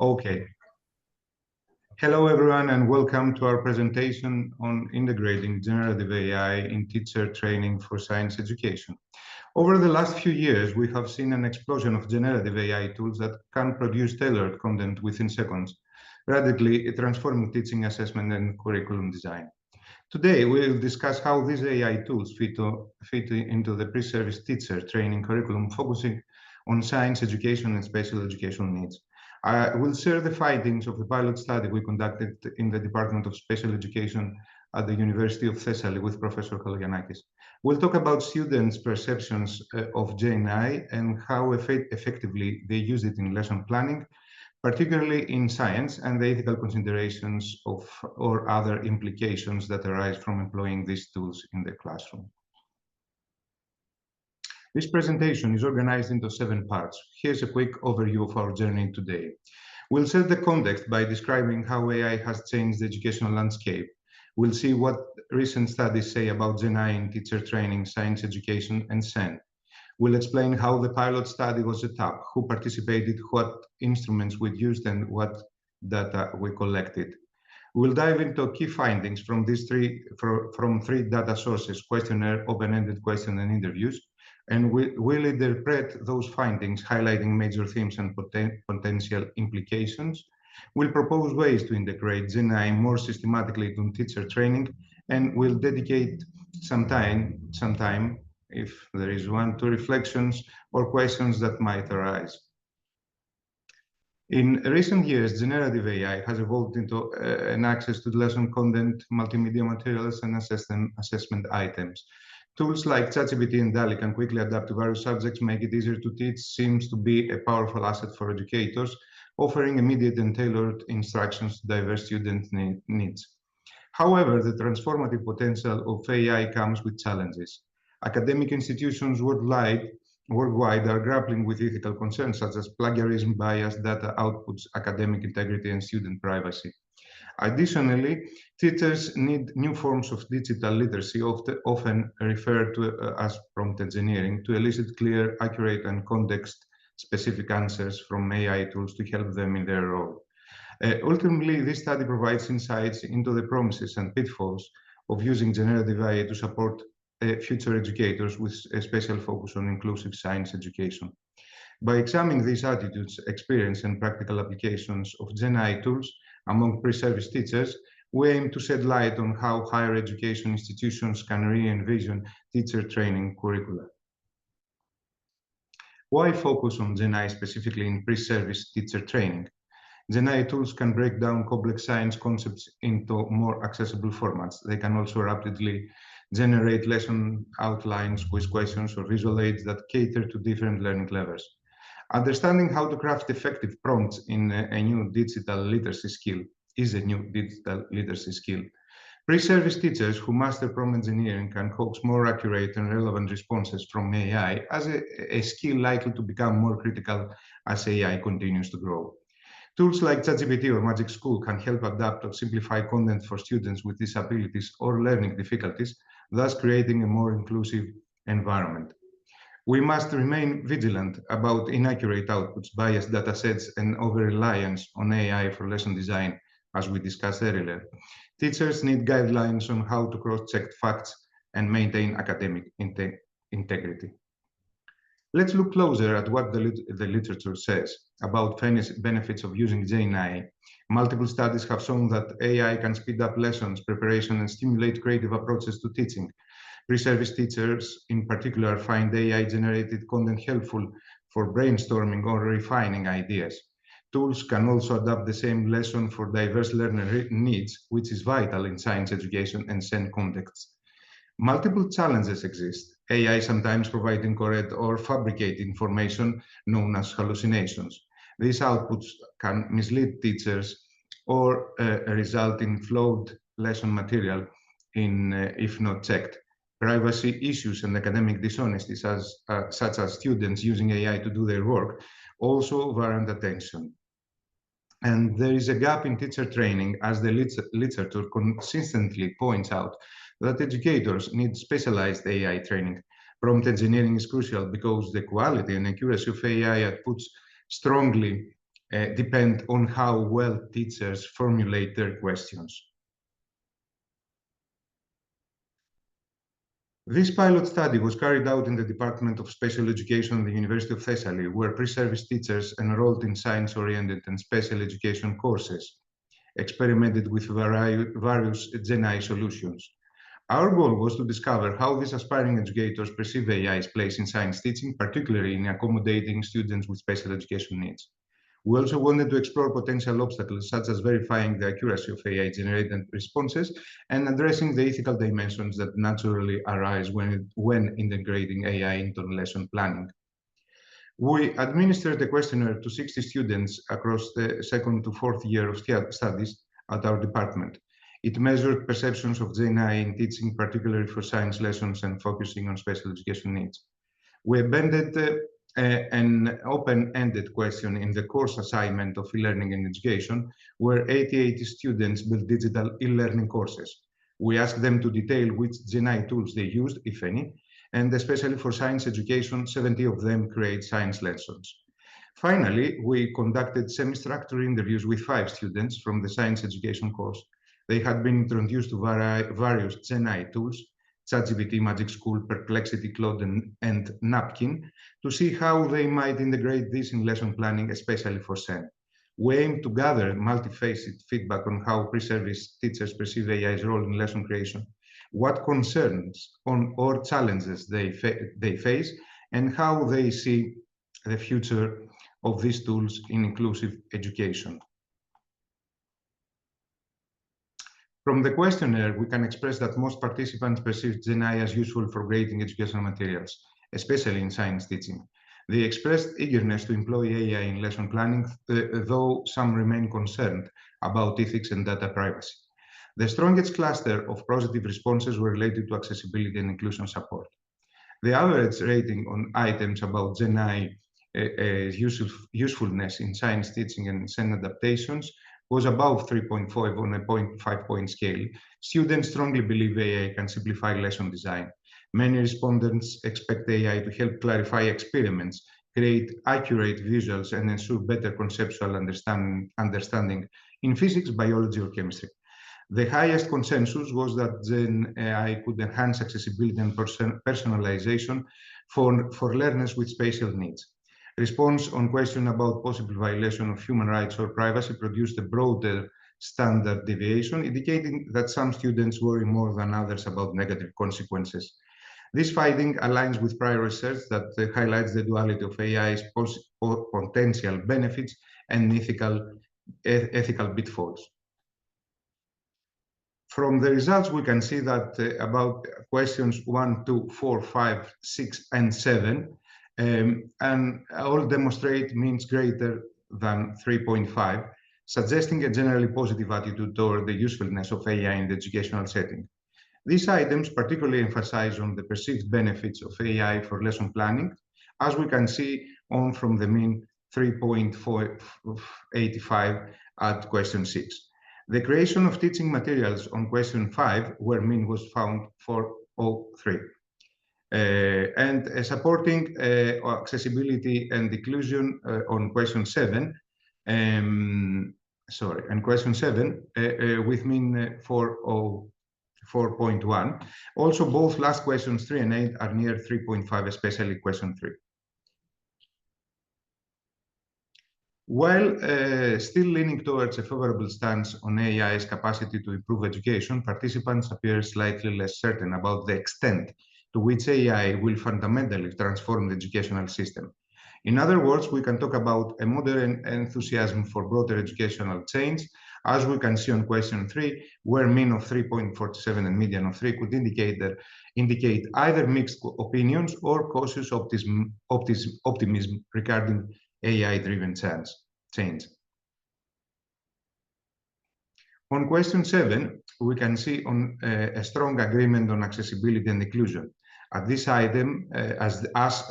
Okay. Hello, everyone, and welcome to our presentation on integrating generative AI in teacher training for science education. Over the last few years, we have seen an explosion of generative AI tools that can produce tailored content within seconds, radically transforming teaching, assessment, and curriculum design. Today, we will discuss how these AI tools fit into the pre-service teacher training curriculum, focusing on science education and special educational needs. I will share the findings of the pilot study we conducted in the Department of Special Education at the University of Thessaly with Professor Kalogiannakis. We'll talk about students' perceptions of GenAI and how effectively they use it in lesson planning, particularly in science, and the ethical considerations of or other implications that arise from employing these tools in the classroom. This presentation is organized into 7 parts. Here's a quick overview of our journey today. We'll set the context by describing how AI has changed the educational landscape. We'll see what recent studies say about GenAI in teacher training, science education, and SEN. We'll explain how the pilot study was set up, who participated, what instruments we used, and what data we collected. We'll dive into key findings from these from three data sources: questionnaire, open-ended question, and interviews. And we'll interpret those findings, highlighting major themes and potential implications. We'll propose ways to integrate GenAI more systematically into teacher training, and we'll dedicate some time, if there is one, to reflections or questions that might arise. In recent years, generative AI has evolved into an access to lesson content, multimedia materials, and assessment items. Tools like ChatGPT and DALL-E can quickly adapt to various subjects, make it easier to teach, seems to be a powerful asset for educators, offering immediate and tailored instructions to diverse student needs. However, the transformative potential of AI comes with challenges. Academic institutions worldwide are grappling with ethical concerns such as plagiarism, bias, data outputs, academic integrity, and student privacy. Additionally, teachers need new forms of digital literacy, often referred to as prompt engineering, to elicit clear, accurate, and context-specific answers from AI tools to help them in their role. Ultimately, this study provides insights into the promises and pitfalls of using generative AI to support future educators with a special focus on inclusive science education. By examining these attitudes, experience, and practical applications of GenAI tools among pre-service teachers, we aim to shed light on how higher education institutions can re-envision teacher training curricula. Why focus on GenAI specifically in pre-service teacher training? GenAI tools can break down complex science concepts into more accessible formats. They can also rapidly generate lesson outlines, quiz questions, or visual aids that cater to different learning levels. Understanding how to craft effective prompts is a new digital literacy skill. Pre-service teachers who master prompt engineering can coax more accurate and relevant responses from AI as a skill likely to become more critical as AI continues to grow. Tools like ChatGPT or Magic School can help adapt or simplify content for students with disabilities or learning difficulties, thus creating a more inclusive environment. We must remain vigilant about inaccurate outputs, biased datasets, and over-reliance on AI for lesson design, as we discussed earlier. Teachers need guidelines on how to cross-check facts and maintain academic integrity. Let's look closer at what the literature says about benefits of using GenAI. Multiple studies have shown that AI can speed up lessons preparation and stimulate creative approaches to teaching. Pre-service teachers, in particular, find AI-generated content helpful for brainstorming or refining ideas. Tools can also adapt the same lesson for diverse learner needs, which is vital in science education and SEN contexts. Multiple challenges exist. AI sometimes provides incorrect or fabricated information known as hallucinations. These outputs can mislead teachers or result in flawed lesson material if not checked. Privacy issues and academic dishonesty, such as students using AI to do their work, also warrant attention. And there is a gap in teacher training, as the literature consistently points out, that educators need specialized AI training. Prompt engineering is crucial because the quality and accuracy of AI outputs strongly depend on how well teachers formulate their questions. This pilot study was carried out in the Department of Special Education at the University of Thessaly, where pre-service teachers enrolled in science-oriented and special education courses experimented with various GenAI solutions. Our goal was to discover how these aspiring educators perceive AI's place in science teaching, particularly in accommodating students with special education needs. We also wanted to explore potential obstacles, such as verifying the accuracy of AI-generated responses and addressing the ethical dimensions that naturally arise when integrating AI into lesson planning. We administered a questionnaire to 60 students across the second to fourth year of studies at our department. It measured perceptions of GenAI in teaching, particularly for science lessons and focusing on special education needs. We embedded an open-ended question in the course assignment of e-learning and education, where 88 students built digital e-learning courses. We asked them to detail which GenAI tools they used, if any, and especially for science education, 70 of them create science lessons. Finally, we conducted semi-structured interviews with 5 students from the science education course. They had been introduced to various GenAI tools, ChatGPT, Magic School, Perplexity, Claude, and Napkin, to see how they might integrate this in lesson planning, especially for SEN. We aim to gather multifaceted feedback on how pre-service teachers perceive AI's role in lesson creation, what concerns or challenges they face, and how they see the future of these tools in inclusive education. From the questionnaire, we can express that most participants perceive GenAI as useful for grading educational materials, especially in science teaching. They expressed eagerness to employ AI in lesson planning, though some remain concerned about ethics and data privacy. The strongest cluster of positive responses were related to accessibility and inclusion support. The average rating on items about GenAI usefulness in science teaching and SEN adaptations was above 3.5 on a 5-point scale. Students strongly believe AI can simplify lesson design. Many respondents expect AI to help clarify experiments, create accurate visuals, and ensure better conceptual understanding in physics, biology, or chemistry. The highest consensus was that GenAI could enhance accessibility and personalization for learners with special needs. Response on question about possible violation of human rights or privacy produced a broader standard deviation, indicating that some students worry more than others about negative consequences. This finding aligns with prior research that highlights the duality of AI's potential benefits and ethical pitfalls. From the results, we can see that about questions 1, 2, 4, 5, 6, and 7, and all demonstrate means greater than 3.5, suggesting a generally positive attitude toward the usefulness of AI in the educational setting. These items particularly emphasize on the perceived benefits of AI for lesson planning, as we can see on from the mean 3.485 at question 6. The creation of teaching materials on question 5, where mean was found 403. And supporting accessibility and inclusion on question 7, and question 7 with mean 4.1. Also, both last questions 3 and 8 are near 3.5, especially question 3. While still leaning towards a favorable stance on AI's capacity to improve education, participants appear slightly less certain about the extent to which AI will fundamentally transform the educational system. In other words, we can talk about a moderate enthusiasm for broader educational change, as we can see on question 3, where mean of 3.47 and median of 3 could indicate either mixed opinions or cautious optimism regarding AI-driven change. On question 7, we can see a strong agreement on accessibility and inclusion. This item, as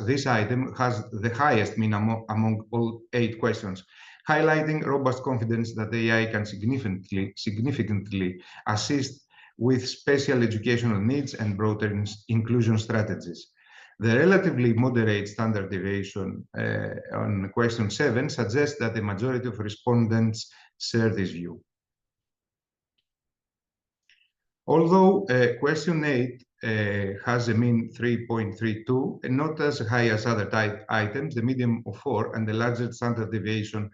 this item has the highest mean among all 8 questions, highlighting robust confidence that AI can significantly assist with special educational needs and broader inclusion strategies. The relatively moderate standard deviation on question 7 suggests that the majority of respondents share this view. Although question 8 has a mean 3.32 and not as high as other type items, the median of 4 and the larger standard deviation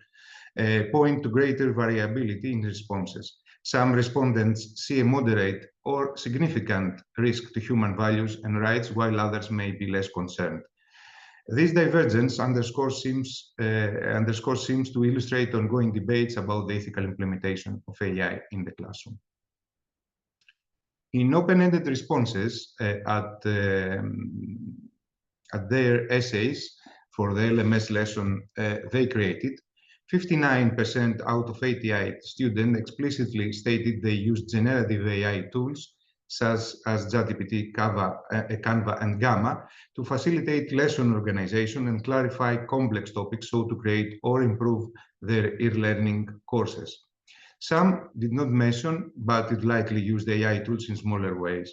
point to greater variability in responses. Some respondents see a moderate or significant risk to human values and rights, while others may be less concerned. This divergence seems to illustrate ongoing debates about the ethical implementation of AI in the classroom. In open-ended responses at their essays for the LMS lesson they created, 59% out of 88 students explicitly stated they used generative AI tools such as ChatGPT, Canva, and Gamma to facilitate lesson organization and clarify complex topics, so to create or improve their e-learning courses. Some did not mention, but it likely used AI tools in smaller ways.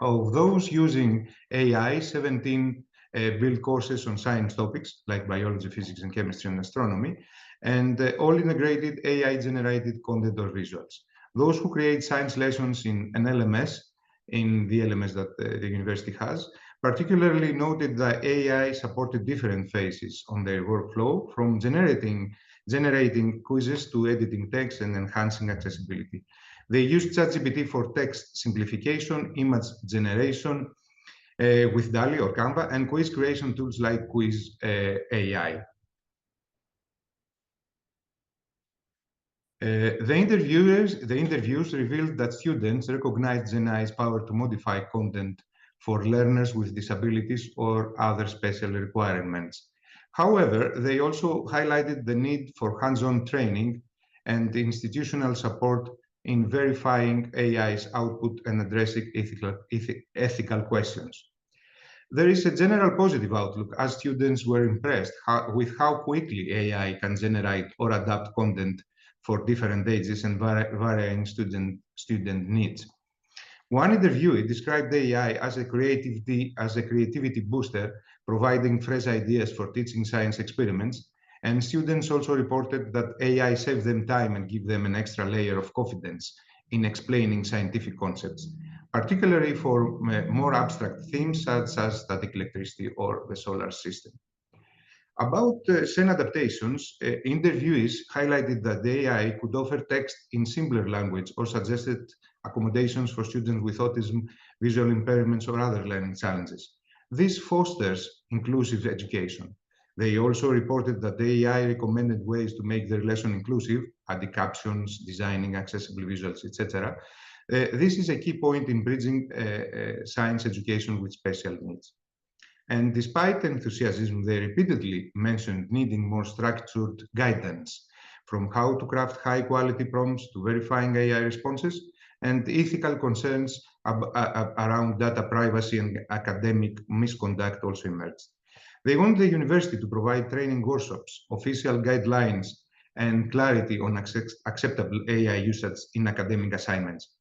Of those using AI, 17 build courses on science topics like biology, physics, and chemistry and astronomy, and all integrated AI-generated content or visuals. Those who create science lessons in an LMS, in the LMS that the university has, particularly noted that AI supported different phases on their workflow, from generating quizzes to editing text and enhancing accessibility. They used ChatGPT for text simplification, image generation, with DALL-E or Canva, and quiz creation tools like Quiz AI. The interviews revealed that students recognized GenAI's power to modify content for learners with disabilities or other special requirements. However, they also highlighted the need for hands-on training and institutional support in verifying AI's output and addressing ethical questions. There is a general positive outlook, as students were impressed with how quickly AI can generate or adapt content for different ages and varying student needs. One interviewee described AI as a creativity booster, providing fresh ideas for teaching science experiments, and students also reported that AI saved them time and give them an extra layer of confidence in explaining scientific concepts, particularly for more abstract themes such as static electricity or the solar system. About Sen adaptations, interviewees highlighted that the AI could offer text in simpler language or suggested accommodations for students with autism, visual impairments, or other learning challenges. This fosters inclusive education. They also reported that the AI recommended ways to make their lesson inclusive, adding captions, designing accessible visuals, etc. This is a key point in bridging science education with special needs. And despite enthusiasm, they repeatedly mentioned needing more structured guidance, from how to craft high-quality prompts to verifying AI responses, and ethical concerns around data privacy and academic misconduct also emerged. They want the university to provide training workshops, official guidelines, and clarity on acceptable AI usage in academic assignments.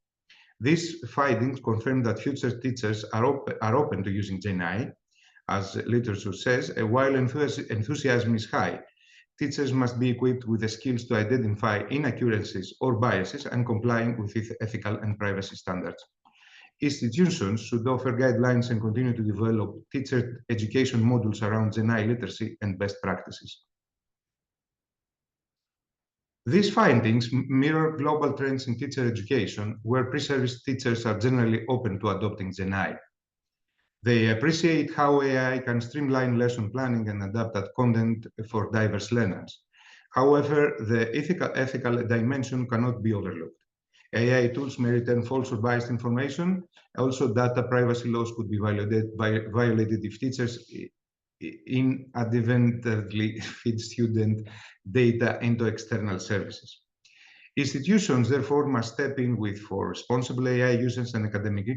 These findings confirm that future teachers are open to using GenAI. As literature says, while enthusiasm is high, teachers must be equipped with the skills to identify inaccuracies or biases and complying with ethical and privacy standards. Institutions should offer guidelines and continue to develop teacher education modules around GenAI literacy and best practices. These findings mirror global trends in teacher education, where pre-service teachers are generally open to adopting GenAI. They appreciate how AI can streamline lesson planning and adapt that content for diverse learners. However, the ethical dimension cannot be overlooked. AI tools may return false or biased information. Also, data privacy laws could be violated if teachers inadvertently feed student data into external services. Institutions, therefore, must step in for responsible AI usage and academic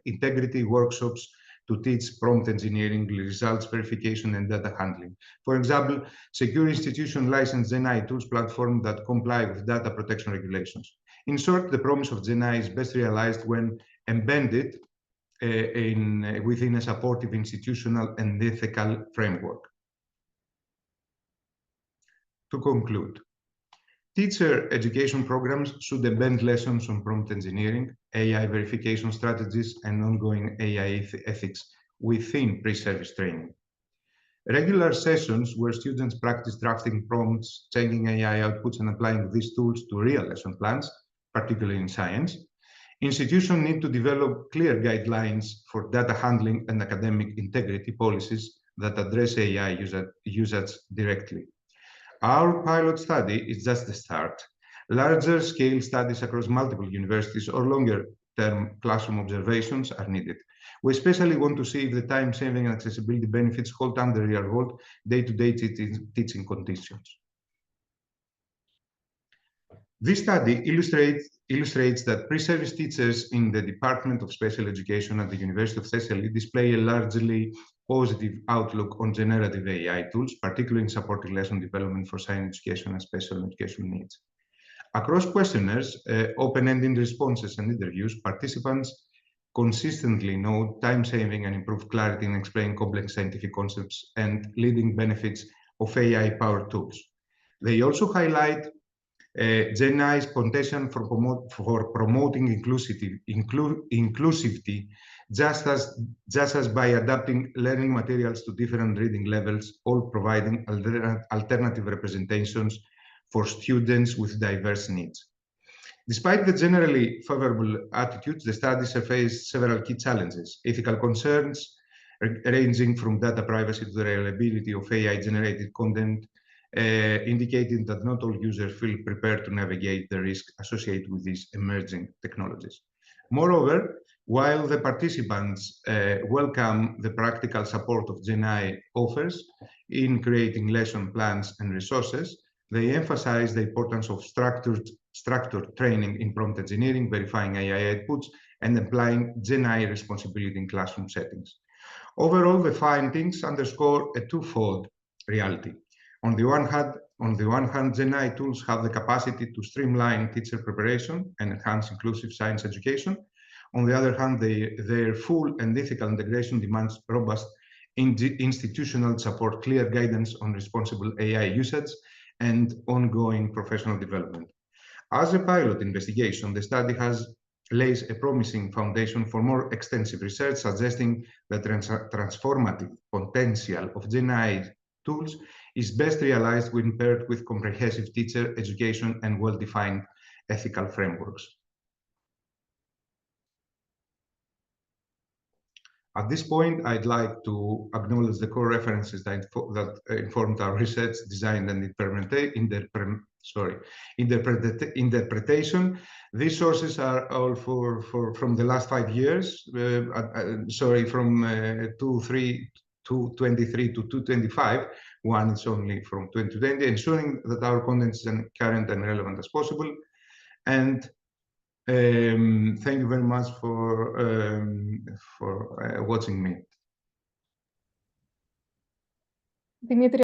integrity workshops to teach prompt engineering, results verification, and data handling. For example, secure institution licensed GenAI tools platform that comply with data protection regulations. In short, the promise of GenAI is best realized when embedded within a supportive institutional and ethical framework. To conclude, teacher education programs should embed lessons on prompt engineering, AI verification strategies, and ongoing AI ethics within pre-service training. Regular sessions where students practice drafting prompts, checking AI outputs, and applying these tools to real lesson plans, particularly in science. Institutions need to develop clear guidelines for data handling and academic integrity policies that address AI usage directly. Our pilot study is just the start. Larger scale studies across multiple universities or longer-term classroom observations are needed. We especially want to see if the time-saving and accessibility benefits hold under real-world, day-to-day teaching conditions. This study illustrates that pre-service teachers in the Department of Special Education at the University of Thessaly display a largely positive outlook on generative AI tools, particularly in supporting lesson development for science education and special education needs. Across questionnaires, open-ended responses, and interviews, participants consistently note time-saving and improved clarity in explaining complex scientific concepts and leading benefits of AI-powered tools. They also highlight GenAI's potential for promoting inclusivity, just as by adapting learning materials to different reading levels, all providing alternative representations for students with diverse needs. Despite the generally favorable attitudes, the study surfaced several key challenges: ethical concerns ranging from data privacy to the reliability of AI-generated content, indicating that not all users feel prepared to navigate the risk associated with these emerging technologies. Moreover, while the participants welcome the practical support of GenAI offers in creating lesson plans and resources, they emphasize the importance of structured training in prompt engineering, verifying AI outputs, and applying GenAI responsibility in classroom settings. Overall, the findings underscore a twofold reality. On the one hand, GenAI tools have the capacity to streamline teacher preparation and enhance inclusive science education. On the other hand, their full and ethical integration demands robust institutional support, clear guidance on responsible AI usage, and ongoing professional development. As a pilot investigation, the study lays a promising foundation for more extensive research, suggesting the transformative potential of GenAI tools is best realized when paired with comprehensive teacher education and well-defined ethical frameworks. At this point, I'd like to acknowledge the core references that informed our research, design, and interpretation. These sources are all from the last 5 years, from 2023 to 2025. One is only from 2020, ensuring that our content is as current and relevant as possible. And thank you very much for watching me. Dimitrios.